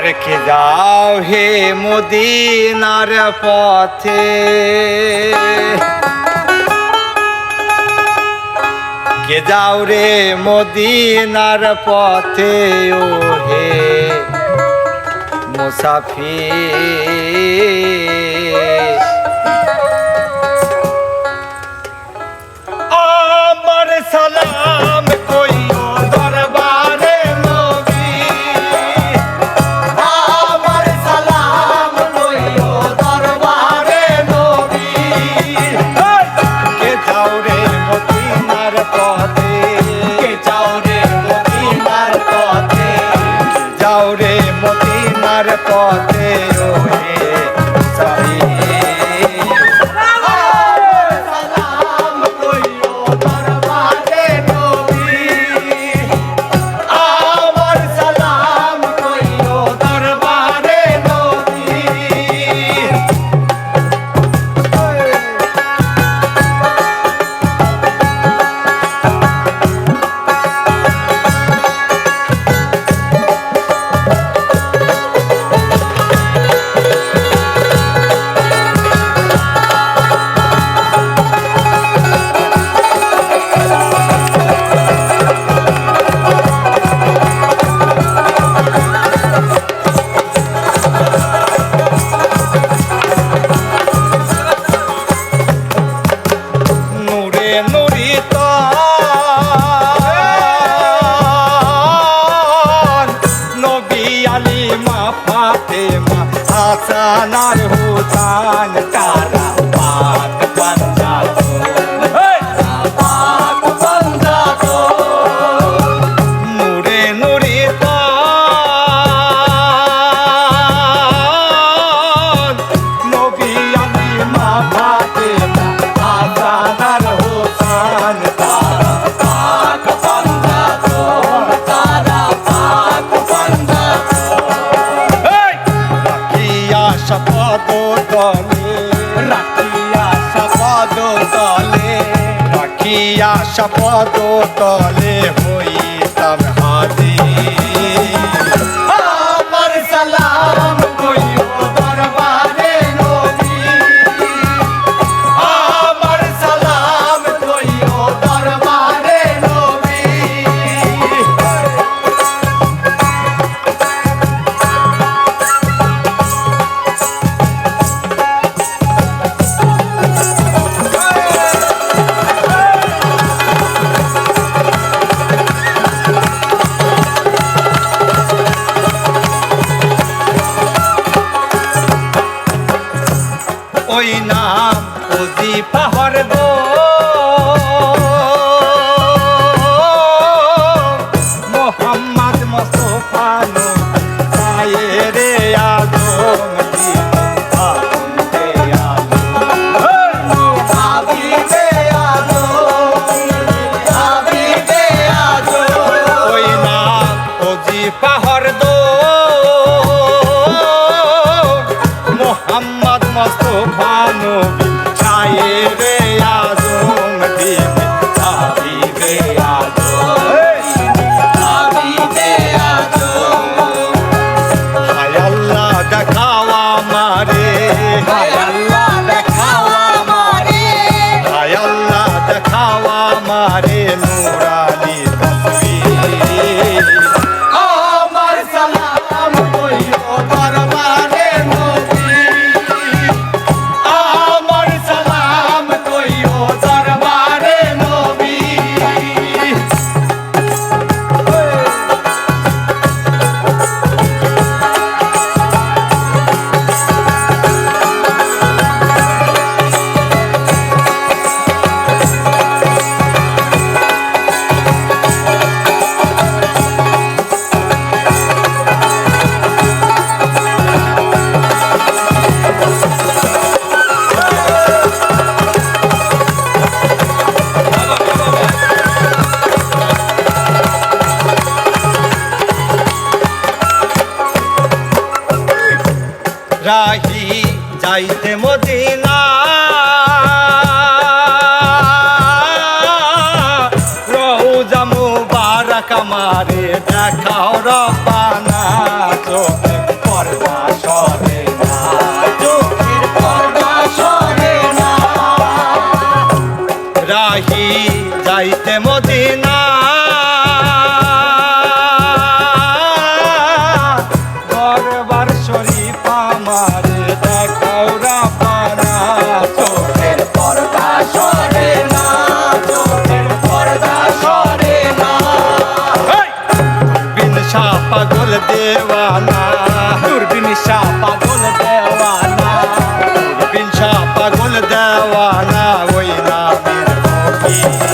রেখে যাও হে মদিনার পথে, কে যাও রে মদিনার পথে ও হে মুসাফির। আমার সালাম কইও দরবারে নবী, আমার সালাম কইও দরবারে নবী। কে যাও রে মদিনার পথে, কে যাও রে মদিনার পথে, কে যাও রে মদিনার পথে ও হে फातिमा हसन और हुसैन तारा पाक बंदा दो, पाक बंदा दो। नूरे नूरी तान नबी अली मा फातिमा हसन और हुसैन तारा पाक बंदा दो, तारा पाक बंदा शपथ तले, राखिया शपथ तले, राखिया शपथ तले होई तब हाजिर। আমার সালাম কইও দরবারে নবী, আমার সালাম কইও দরবারে নবী। ওই নাম ওজিফা হরদো মোহাম্মদ মুস্তাফা নবী রে আদম ওই নাম ওজিফা হরদো মোহাম্মদ মুস্তাফা নবী ছায়ে রে আজম দিবে হাবিবে আজম, হাবিবে আজম। হায় আল্লাহ দেখাও আমারে, হায় আল্লাহ দেখাও আমারে, হায় আল্লাহ দেখাও আমারে নূরানি তসবির। আমার সালাম কইও দরবারে নবী, আমার সালাম কইও দরবারে নবী। রাহি যাইতে মদিনা রওজা মুবারক আমারে দেখাও রব্বানা, চোখে দেওয়ানা দূরবীন শাহ পাগল দেওয়ানা বিনশা পাগল দেওয়ানা ওই নামের ফকির